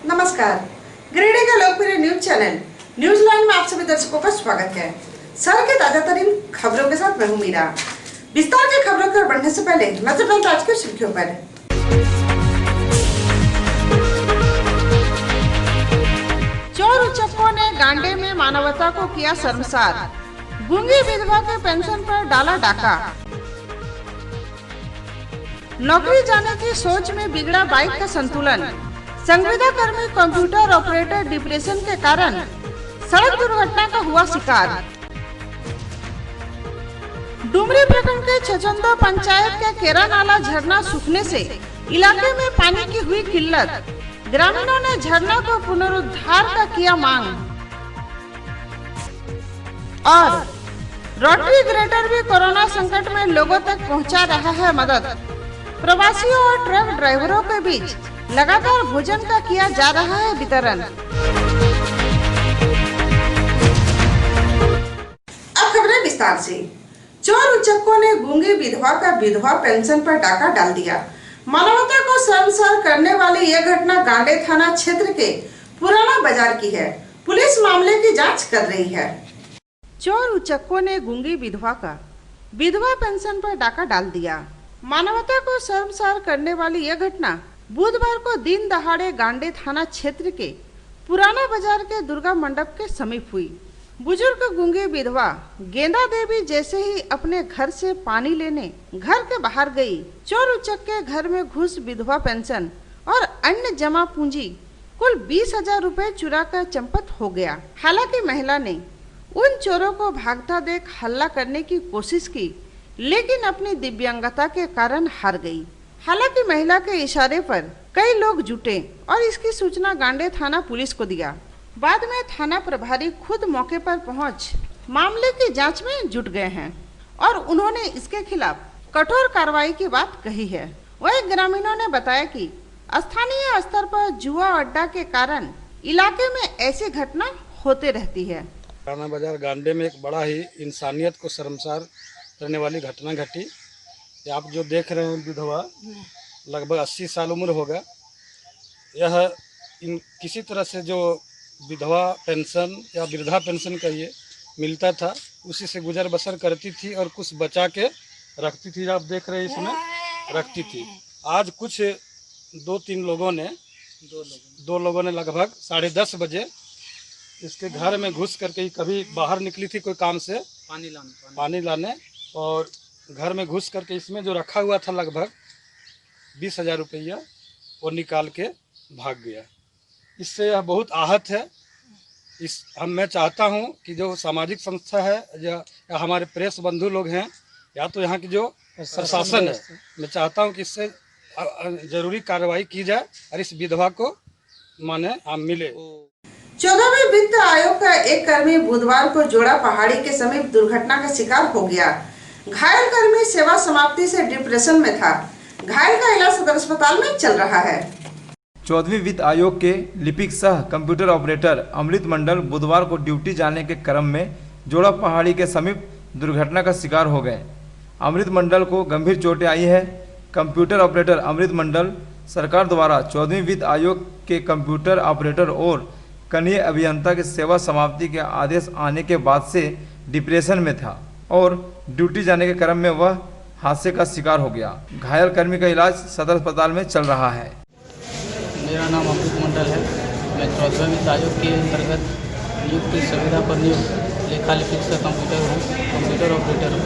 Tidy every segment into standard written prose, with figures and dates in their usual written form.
नमस्कार, गिरिडीह का लोकप्रिय न्यूज चैनल न्यूज लाइन में आप सभी दर्शकों का स्वागत है। शहर के ताजा तरीन खबरों के साथ मैं हूं मीरा। विस्तार की खबरों पर बढ़ने से पहले नजर डालते आज की सुर्खियों पर। चोर उचक्कों ने गांडे में मानवता को किया शर्मसार, गूंगी विधवा के पेंशन पर डाला डाका। नौकरी जाने की सोच में बिगड़ा बाइक का संतुलन, संविदा कर्मी कंप्यूटर ऑपरेटर डिप्रेशन के कारण सड़क दुर्घटना का हुआ शिकार। डुमरी प्रखंड के छछंदो पंचायत के केरा नाला झरना सूखने से इलाके में पानी की हुई किल्लत, ग्रामीणों ने झरना को पुनरुद्धार का किया मांग। और रोटरी ग्रेटर भी कोरोना संकट में लोगों तक पहुंचा रहा है मदद। प्रवासियों और ट्रक ड्राइवरों के बीच लगातार भोजन का किया जा रहा है वितरण। अब खबरें विस्तार से। चोर उचक्कों ने गूंगी विधवा का विधवा पेंशन पर डाका डाल दिया। मानवता को शर्मसार करने वाली यह घटना गांडे थाना क्षेत्र के पुराना बाजार की है। पुलिस मामले की जांच कर रही है। चोर उचक्कों ने गूंगी विधवा का विधवा पेंशन पर डाका डाल दिया। मानवता को शर्मसार करने वाली यह घटना बुधवार को दिन दहाड़े गांडे थाना क्षेत्र के पुराना बाजार के दुर्गा मंडप के समीप हुई। बुजुर्ग गूंगी विधवा गेंदा देवी जैसे ही अपने घर से पानी लेने घर के बाहर गई, चोर उचक्के घर में घुस विधवा पेंशन और अन्य जमा पूंजी कुल 20,000 रुपए चुरा कर चंपत हो गया। हालांकि महिला ने उन चोरों को भागता देख हल्ला करने की कोशिश की, लेकिन अपनी दिव्यांगता के कारण हार गई। हालांकि महिला के इशारे पर कई लोग जुटे और इसकी सूचना गांडे थाना पुलिस को दिया। बाद में थाना प्रभारी खुद मौके पर पहुंच मामले की जांच में जुट गए हैं और उन्होंने इसके खिलाफ कठोर कार्रवाई की बात कही है। वहीं ग्रामीणों ने बताया कि स्थानीय स्तर पर जुआ अड्डा के कारण इलाके में ऐसी घटना होते रहती है। पुराना बाजार गांडे में एक बड़ा ही इंसानियत को शर्मसार करने वाली घटना घटी। आप जो देख रहे हैं विधवा लगभग 80 साल उम्र होगा। यह किसी तरह से जो विधवा पेंशन या वृद्धा पेंशन कहिए मिलता था, उसी से गुजर बसर करती थी और कुछ बचा के रखती थी। आप देख रहे हैं इसमें रखती थी। आज कुछ दो लोगों ने लगभग 10:30 बजे इसके घर में घुस करके कभी बाहर निकली थी कोई काम से पानी लाने और घर में घुस करके इसमें जो रखा हुआ था लगभग 20,000 रुपया वो निकाल के भाग गया। इससे यह बहुत आहत है। मैं चाहता हूं कि जो सामाजिक संस्था है या हमारे प्रेस बंधु लोग हैं या तो यहाँ की जो प्रशासन है, मैं चाहता हूं कि इससे जरूरी कार्रवाई की जाए और इस विधवा को माने मिले। 14वें वित्त आयोग का एक कर्मी बुधवार को जोड़ा पहाड़ी के समीप दुर्घटना का शिकार हो गया। घायल कर्मी सेवा समाप्ति से डिप्रेशन में था। घायल का इलाज सदर अस्पताल में चल रहा है। 14वीं वित्त आयोग के लिपिक सह कंप्यूटर ऑपरेटर अमृत मंडल बुधवार को ड्यूटी जाने के क्रम में जोड़ा पहाड़ी के समीप दुर्घटना का शिकार हो गए। अमृत मंडल को गंभीर चोटें आई है। कंप्यूटर ऑपरेटर अमृत मंडल सरकार द्वारा 14वीं वित्त आयोग के कंप्यूटर ऑपरेटर और कनीय अभियंता की सेवा समाप्ति के आदेश आने के बाद से डिप्रेशन में था और ड्यूटी जाने के क्रम में वह हादसे का शिकार हो गया। घायल कर्मी का इलाज सदर अस्पताल में चल रहा है। मेरा नाम अमृत मंडल है। मैं 14वें वित्त आयोग के अंतर्गत नियुक्त संविदा पर नियुक्त लेखा लिपिक से कंप्यूटर ऑपरेटर हूँ।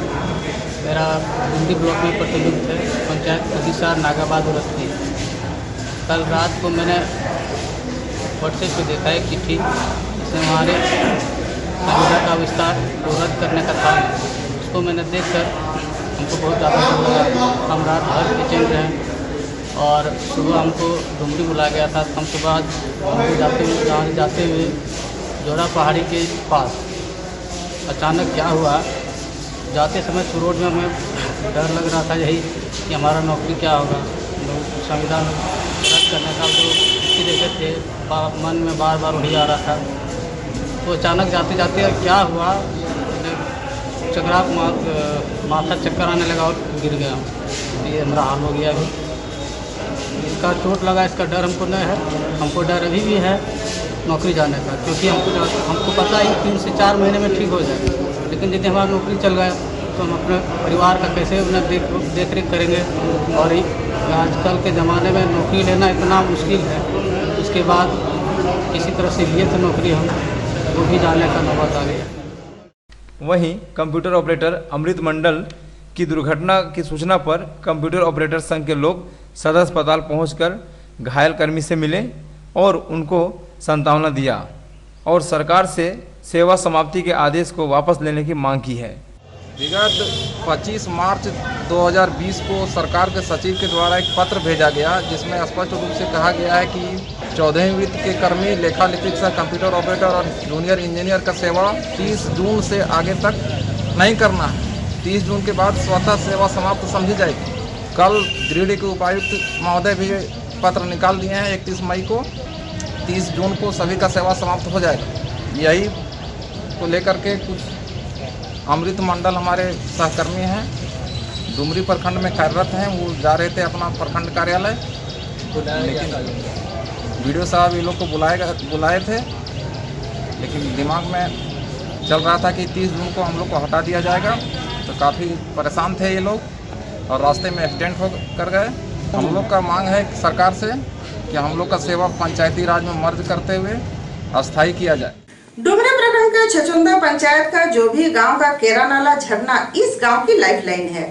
मेरा हिंदी ब्लॉक में प्रतिनियुक्त है, पंचायत खुदीसार नागाबाद उरस्ती। कल रात को मैंने व्हाट्सएप पे देखा है चिट्ठी, इसमें हमारे संविदा का विस्तार को रद्द करने का था। उसको मैंने देखकर हमको बहुत ज़्यादा डर लगा। हम रात भर बेचैन रहे और सुबह हमको डुमरी बुलाया गया था। हम सुबह हमको जाते हुए जोड़ा पहाड़ी के पास अचानक क्या हुआ, जाते समय रोड में हमें डर लग रहा था यही कि हमारा नौकरी क्या होगा। संविधान रद्द करने का जो देखे थे मन में बार बार वही आ रहा था। तो अचानक जाते जाते क्या हुआ, चक्राक माथा चक्कर आने लगा और गिर गया। ये हमारा हाल हो गया अभी। इसका चोट लगा इसका डर हमको नहीं है। हमको डर अभी भी है नौकरी जाने का, क्योंकि हमको पता है 3 से 4 महीने में ठीक हो जाए। लेकिन यदि हमारा नौकरी चल गया तो हम अपने परिवार का कैसे उन्हें देख रेख करेंगे। और आजकल के ज़माने में नौकरी लेना इतना मुश्किल है। उसके बाद किसी तरह से लिए थे नौकरी, हम वो भी जाने का नौबत आ गया। वहीं कंप्यूटर ऑपरेटर अमृत मंडल की दुर्घटना की सूचना पर कंप्यूटर ऑपरेटर संघ के लोग सदर अस्पताल पहुंचकर घायल कर्मी से मिले और उनको सांत्वना दिया और सरकार से सेवा समाप्ति के आदेश को वापस लेने की मांग की है। विगत 25 मार्च 2020 को सरकार के सचिव के द्वारा एक पत्र भेजा गया, जिसमें स्पष्ट रूप से कहा गया है कि 14वीं वृत्त के कर्मी, लेखा लिपिक सह कंप्यूटर ऑपरेटर और जूनियर इंजीनियर का सेवा 30 जून से आगे तक नहीं करना है। 30 जून के बाद स्वतः सेवा समाप्त समझी जाएगी। कल गिरिडीह के उपायुक्त महोदय भी पत्र निकाल दिए हैं। 31 मई को 30 जून को सभी का सेवा समाप्त हो जाएगा। यही को लेकर के कुछ अमृत मंडल हमारे सहकर्मी हैं, डुमरी प्रखंड में कार्यरत हैं, वो जा रहे थे अपना प्रखंड कार्यालय, लेकिन वीडियो साहब ये लोग को बुलाए थे, लेकिन दिमाग में चल रहा था कि 30 जून को हम लोग को हटा दिया जाएगा। तो काफ़ी परेशान थे ये लोग और रास्ते में एक्सीडेंट हो कर गए। हम लोग का मांग है सरकार से कि हम लोग का सेवा पंचायती राज में मर्ज करते हुए अस्थायी किया जाए। डुमरी प्रखंड के छचुंदा पंचायत का जो भी गांव का केरा नाला झरना इस गांव की लाइफलाइन है,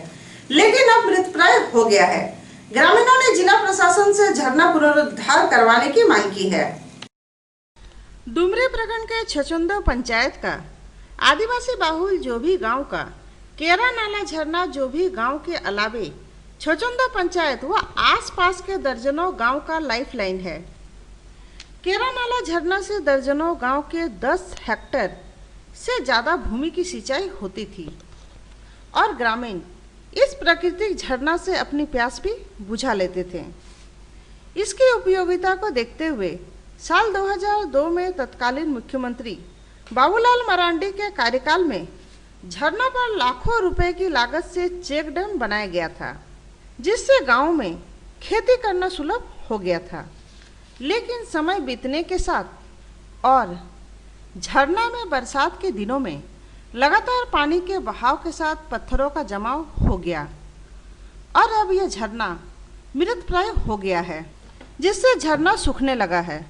लेकिन अब मृतप्राय हो गया है। ग्रामीणों ने जिला प्रशासन से झरना पुनरुद्धार करवाने की मांग की है। डुमरी प्रखंड के छचुंदा पंचायत का आदिवासी बाहुल जो भी गांव का केरा नाला झरना जो भी गांव के अलावे छचुंदा पंचायत व आसपास के दर्जनों गांव का लाइफलाइन है। केरा नाला झरना से दर्जनों गांव के 10 हेक्टेयर से ज़्यादा भूमि की सिंचाई होती थी और ग्रामीण इस प्राकृतिक झरना से अपनी प्यास भी बुझा लेते थे। इसकी उपयोगिता को देखते हुए साल 2002 में तत्कालीन मुख्यमंत्री बाबूलाल मरांडी के कार्यकाल में झरना पर लाखों रुपए की लागत से चेक डैम बनाया गया था, जिससे गांव में खेती करना सुलभ हो गया था। लेकिन समय बीतने के साथ और झरना में बरसात के दिनों में लगातार पानी के बहाव के साथ पत्थरों का जमाव हो गया और अब यह झरना मृतप्राय हो गया है, जिससे झरना सूखने लगा है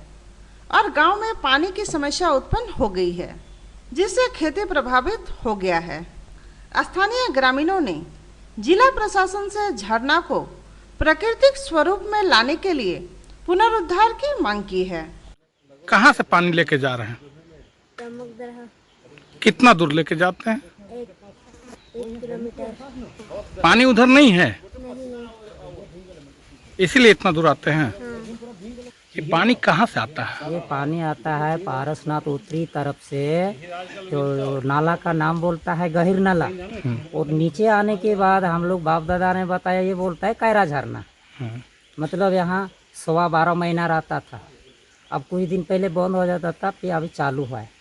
और गांव में पानी की समस्या उत्पन्न हो गई है, जिससे खेती प्रभावित हो गया है। स्थानीय ग्रामीणों ने जिला प्रशासन से झरना को प्राकृतिक स्वरूप में लाने के लिए पुनरुद्धार की मांग की है। कहाँ से पानी लेके जा रहे हैं? कितना दूर लेके जाते हैं? 1 किलोमीटर। पानी उधर नहीं है, इसीलिए इतना दूर आते हैं। ये पानी कहाँ से आता है? ये पानी आता है पारसनाथ उत्तरी तरफ से, जो नाला का नाम बोलता है गहिर नाला, और नीचे आने के बाद हम लोग बाप दादा ने बताया ये बोलता है कैरा झरना। मतलब यहाँ 12.25 महीना रहता था, अब कुछ दिन पहले बंद हो जाता था, फिर अभी चालू हुआ है।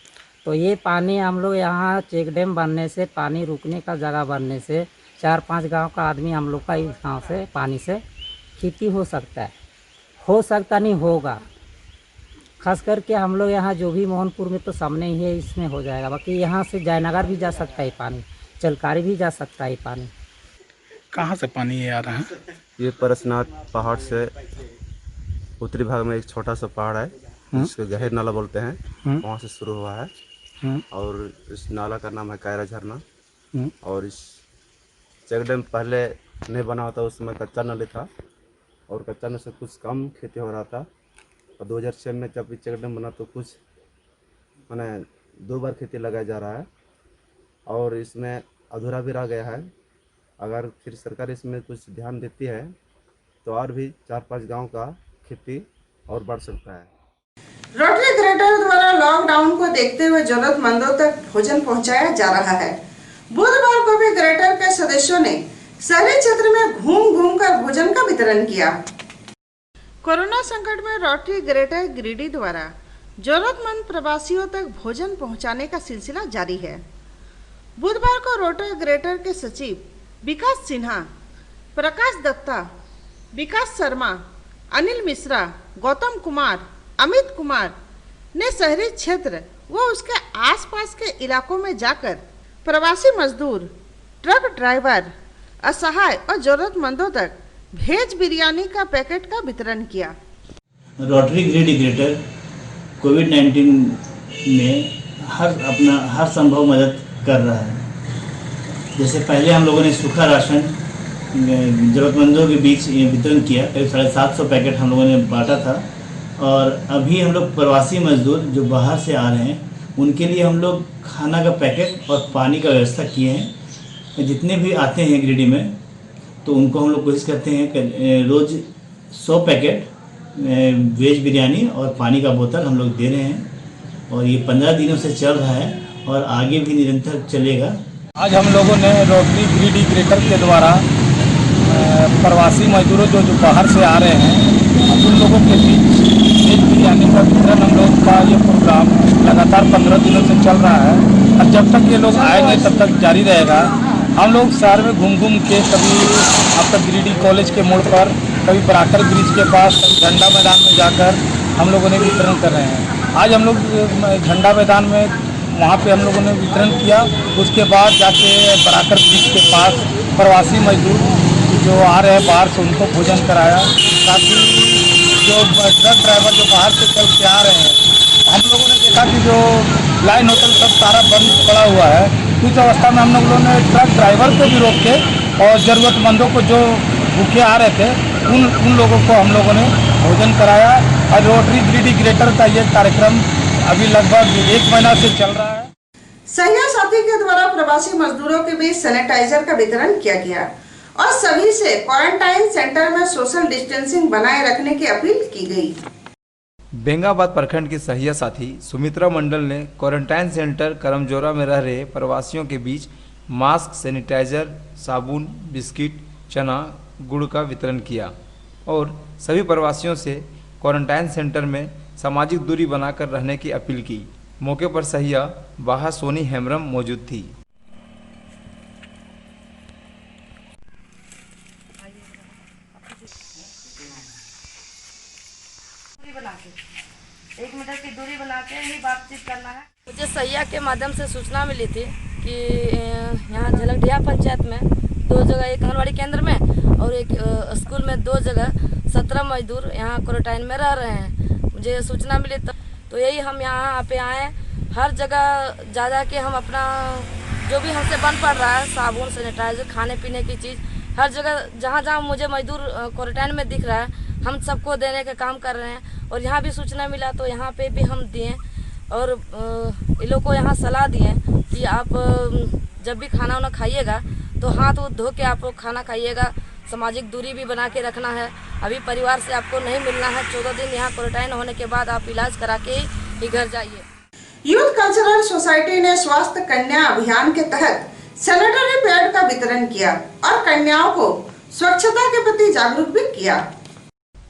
तो ये पानी हम लोग यहाँ चेक डैम बनने से, पानी रुकने का जगह बनने से 4-5 गांव का आदमी हम लोग का इस गांव से पानी से खेती हो सकता है, हो सकता नहीं होगा। खास करके हम लोग यहाँ जो भी मोहनपुर में तो सामने ही है, इसमें हो जाएगा। बाकी यहाँ से जयनगर भी जा सकता है पानी, चलकारी भी जा सकता है पानी। कहाँ से पानी ये आ रहा है? ये परसनाथ पहाड़ से उत्तरी भाग में एक छोटा सा पहाड़ है, जिसको गहर नाला बोलते हैं, वहाँ से शुरू हुआ है। और इस नाला का नाम है कैरा झरना। और इस चेक डैम पहले नहीं बना होता, उसमें कच्चा नली था और कच्चा नली से कुछ कम खेती हो रहा था। और 2006 में जब चेक डैम बना तो कुछ मैंने 2 बार खेती लगाया जा रहा है और इसमें अधूरा भी रह गया है। अगर फिर सरकार इसमें कुछ ध्यान देती है तो और भी 4-5 गांव का खेती और बढ़ सकता है। रोटरी ग्रेटर द्वारा लॉकडाउन को देखते हुए जरूरतमंदों तक भोजन पहुंचाया जा रहा है। बुधवार को भी ग्रेटर के सदस्यों ने शहरी क्षेत्र में घूम कर भोजन का वितरण किया। कोरोना संकट में रोटरी ग्रेटर गिरिडीह द्वारा जरूरतमंद प्रवासियों तक भोजन पहुंचाने का सिलसिला जारी है। बुधवार को रोटरी ग्रेटर के सचिव विकास सिन्हा, प्रकाश दत्ता, विकास शर्मा, अनिल मिश्रा, गौतम कुमार, अमित कुमार ने शहरी क्षेत्र व उसके आसपास के इलाकों में जाकर प्रवासी मजदूर, ट्रक ड्राइवर, असहाय और जरूरतमंदों तक वेज बिरयानी का पैकेट का वितरण किया। रोटरी ग्रिड ग्रेटर कोविड-19 में हर संभव मदद कर रहा है। जैसे पहले हम लोगों ने सूखा राशन ज़रूरतमंदों के बीच वितरण किया, करीब 750 पैकेट हम लोगों ने बांटा था। और अभी हम लोग प्रवासी मजदूर जो बाहर से आ रहे हैं उनके लिए हम लोग खाना का पैकेट और पानी का व्यवस्था किए हैं। जितने भी आते हैं गिरिडीह में तो उनको हम लोग कोशिश करते हैं कि रोज़ 100 पैकेट वेज बिरयानी और पानी का बोतल हम लोग दे रहे हैं और ये 15 दिनों से चल रहा है और आगे भी निरंतर चलेगा। आज हम लोगों ने रोटरी गिरिडीह ग्रेटर के द्वारा प्रवासी मजदूरों जो बाहर से आ रहे हैं उन लोगों के बीच वेज बिरयानी का वितरण हम लोग का ये प्रोग्राम लगातार 15 दिनों से चल रहा है और जब तक ये लोग आएंगे तब तक जारी रहेगा। हम लोग शहर में घूम के कभी अब तक गिरिडीह कॉलेज के मोड़ पर, कभी बराकर ब्रिज के पास, कभी झंडा मैदान में जाकर हम लोगों ने वितरण कर रहे हैं। आज हम लोग झंडा मैदान में वहाँ पे हम लोगों ने वितरण किया। उसके बाद जाके बराकर ब्रिज के पास प्रवासी मजदूर जो आ रहे हैं बाहर से उनको भोजन कराया, ताकि जो ट्रक ड्राइवर जो बाहर से चल के आ रहे हैं, हम लोगों ने देखा कि जो लाइन होटल सब सारा बंद पड़ा हुआ है। कुछ अवस्था में हम लोगों ने ट्रक ड्राइवर को भी रोक के और ज़रूरतमंदों को जो भूखे आ रहे थे उन लोगों को हम लोगों ने भोजन कराया। और रोटरी गिरिडीह ग्रेटर का ये कार्यक्रम अभी लगभग 1 महीना से चल रहा है। सहिया साथी के द्वारा प्रवासी मजदूरों के बीच सैनिटाइजर का वितरण किया गया और सभी से क्वारंटाइन सेंटर में सोशल डिस्टेंसिंग बनाए रखने की अपील की गई। बेंगाबाद प्रखंड की सहिया साथी सुमित्रा मंडल ने क्वारंटाइन सेंटर करमजोरा में रह रहे प्रवासियों के बीच मास्क, सैनिटाइजर, साबुन, बिस्किट, चना, गुड़ का वितरण किया और सभी प्रवासियों से क्वारंटाइन सेंटर में सामाजिक दूरी बनाकर रहने की अपील की। मौके पर सहिया बाहा सोनी हेम्ब्रम मौजूद थी। एक मीटर की दूरी बना के ही बातचीत करना है। मुझे सहिया के माध्यम से सूचना मिली थी कि यहाँ झलकडिया पंचायत में 2 जगह, एक आंगनबाड़ी केंद्र में और एक स्कूल में 2 जगह 17 मजदूर यहाँ क्वारंटाइन में रह रहे हैं। मुझे सूचना मिली तो यही हम यहाँ पे आए। हर जगह जा के हम अपना जो भी हमसे बन पड़ रहा है, साबुन, सैनिटाइजर, खाने पीने की चीज़, हर जगह जहाँ मुझे मजदूर क्वारंटाइन में दिख रहा है हम सबको देने का काम कर रहे हैं। और यहाँ भी सूचना मिला तो यहाँ पे भी हम दिए और इन लोग को यहाँ सलाह दिए कि आप जब भी खाना वाना खाइएगा तो हाथ धो के आप खाना खाइएगा, सामाजिक दूरी भी बना के रखना है। अभी परिवार से आपको नहीं मिलना है। 14 दिन यहाँ क्वारंटाइन होने के बाद आप इलाज करा के ही घर जाइए। यूथ कल्चरल सोसाइटी ने स्वास्थ्य कन्या अभियान के तहत सैनिटरी पैड का वितरण किया और कन्याओं को स्वच्छता के प्रति जागरूक भी किया।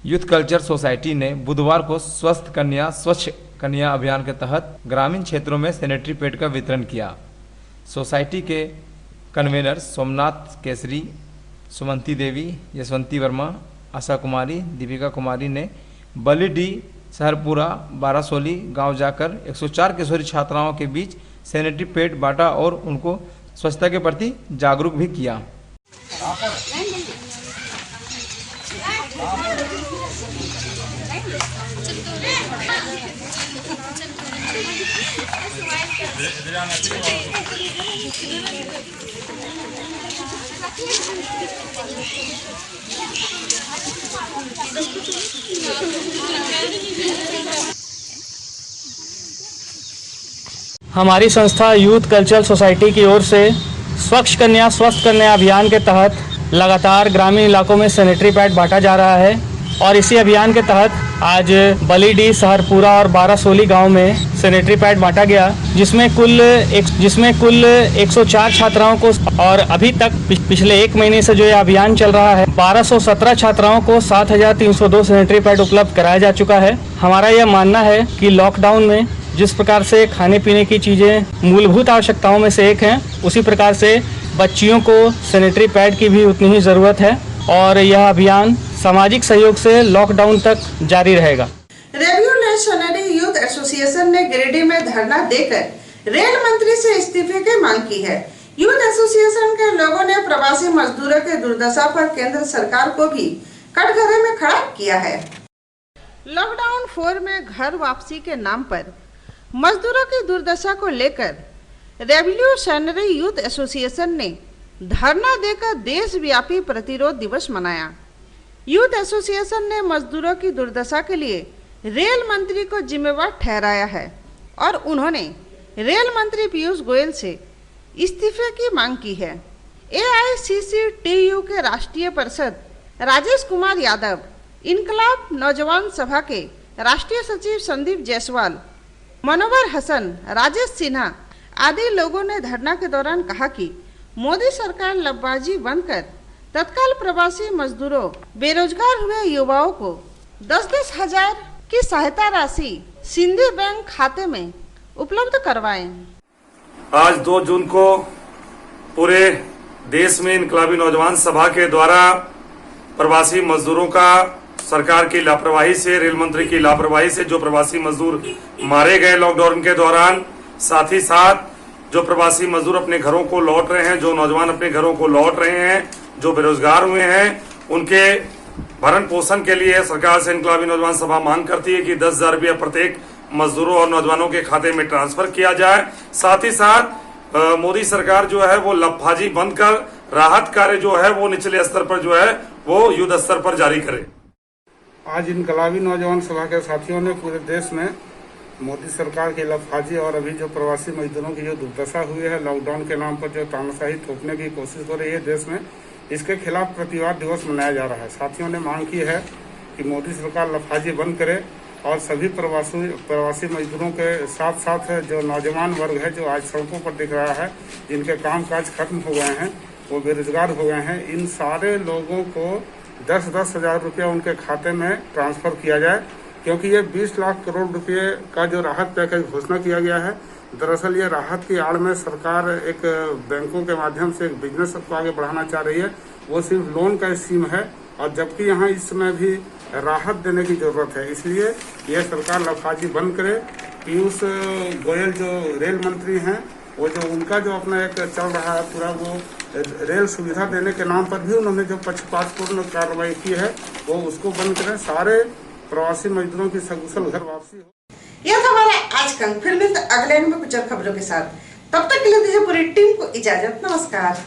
यूथ कल्चर सोसाइटी ने बुधवार को स्वस्थ कन्या स्वच्छ कन्या अभियान के तहत ग्रामीण क्षेत्रों में सैनिटरी पैड का वितरण किया। सोसाइटी के कन्वेनर सोमनाथ केसरी, सुमंती देवी, यशवंती वर्मा, आशा कुमारी, दीपिका कुमारी ने बलीडी, सहरपुरा, बारासोली गांव जाकर 104 किशोरी छात्राओं के बीच सैनिटरी पैड बांटा और उनको स्वच्छता के प्रति जागरूक भी किया। हमारी संस्था यूथ कल्चरल सोसाइटी की ओर से स्वच्छ कन्या स्वस्थ कन्या अभियान के तहत लगातार ग्रामीण इलाकों में सैनिटरी पैड बांटा जा रहा है और इसी अभियान के तहत आज बलीडी, सहरपुरा और बारासोली गांव में सैनिटरी पैड बांटा गया, जिसमें कुल 104 छात्राओं को और अभी तक पिछले 1 महीने से जो ये अभियान चल रहा है 1217 छात्राओं को 7302 सैनिटरी पैड उपलब्ध कराया जा चुका है। हमारा यह मानना है कि लॉकडाउन में जिस प्रकार से खाने पीने की चीज़ें मूलभूत आवश्यकताओं में से एक हैं, उसी प्रकार से बच्चियों को सैनिटरी पैड की भी उतनी ही ज़रूरत है और यह अभियान सामाजिक सहयोग से लॉकडाउन तक जारी रहेगा। रेवोल्यूशनरी यूथ एसोसिएशन ने गिरिडीह में धरना देकर रेल मंत्री से इस्तीफे की मांग की है। यूथ एसोसिएशन के लोगों ने प्रवासी मजदूरों के दुर्दशा पर केंद्र सरकार को भी कटघरे में खड़ा किया है। लॉकडाउन 4 में घर वापसी के नाम पर मजदूरों की दुर्दशा को लेकर रेवोल्यूशनरी यूथ एसोसिएशन ने धरना देकर देशव्यापी प्रतिरोध दिवस मनाया। यूथ एसोसिएशन ने मजदूरों की दुर्दशा के लिए रेल मंत्री को जिम्मेवार ठहराया है और उन्होंने रेल मंत्री पीयूष गोयल से इस्तीफे की मांग की है। AICCTU के राष्ट्रीय परिषद राजेश कुमार यादव, इनकलाब नौजवान सभा के राष्ट्रीय सचिव संदीप जायसवाल, मनोवर हसन, राजेश सिन्हा आदि लोगों ने धरना के दौरान कहा कि मोदी सरकार लफबाजी बंद कर तत्काल प्रवासी मजदूरों, बेरोजगार हुए युवाओं को 10-10 हजार की सहायता राशि सिंधी बैंक खाते में उपलब्ध करवाएं। आज 2 जून को पूरे देश में इनकलाबी नौजवान सभा के द्वारा प्रवासी मजदूरों का सरकार की लापरवाही से, रेल मंत्री की लापरवाही से जो प्रवासी मजदूर मारे गए लॉकडाउन के दौरान, साथ ही साथ जो प्रवासी मजदूर अपने घरों को लौट रहे हैं, जो नौजवान अपने घरों को लौट रहे हैं, जो बेरोजगार हुए हैं, उनके भरण पोषण के लिए सरकार से इनकलाबी नौजवान सभा मांग करती है कि 10,000 रुपया प्रत्येक मजदूरों और नौजवानों के खाते में ट्रांसफर किया जाए। साथ ही साथ मोदी सरकार जो है वो लफाजी बंद कर राहत कार्य जो है वो निचले स्तर पर जो है वो युद्ध स्तर पर जारी करे। आज इनकलाबी नौजवान सभा के साथियों ने पूरे देश में मोदी सरकार की लफाजी और अभी जो प्रवासी मजदूरों की जो दुर्दशा हुई है, लॉकडाउन के नाम पर जो तानाशाही थोपने की कोशिश हो रही है देश में, इसके खिलाफ प्रतिवाद दिवस मनाया जा रहा है। साथियों ने मांग की है कि मोदी सरकार लफाजी बंद करे और सभी प्रवासी मजदूरों के साथ साथ जो नौजवान वर्ग है जो आज सड़कों पर दिख रहा है, जिनके कामकाज खत्म हो गए हैं, वो बेरोजगार हो गए हैं, इन सारे लोगों को 10-10 हजार रुपया उनके खाते में ट्रांसफर किया जाए, क्योंकि ये 20 लाख करोड़ रुपये का जो राहत पैकेज घोषणा किया गया है, दरअसल ये राहत की आड़ में सरकार एक बैंकों के माध्यम से एक बिजनेस को आगे बढ़ाना चाह रही है। वो सिर्फ लोन का स्कीम है और जबकि यहाँ इस समय भी राहत देने की जरूरत है, इसलिए यह सरकार लफाजी बंद करे। पीयूष गोयल जो रेल मंत्री हैं, वो जो उनका जो अपना एक चल रहा है पूरा, वो रेल सुविधा देने के नाम पर भी उन्होंने जो पक्षपातपूर्ण कार्रवाई की है वो उसको बंद करें। सारे प्रवासी मजदूरों की सकुशल घर वापसी हो। यह था हमारा आज का। फिर मिलते अगले में कुछ और खबरों के साथ। तब तक के लिए दीजिए पूरी टीम को इजाजत। नमस्कार।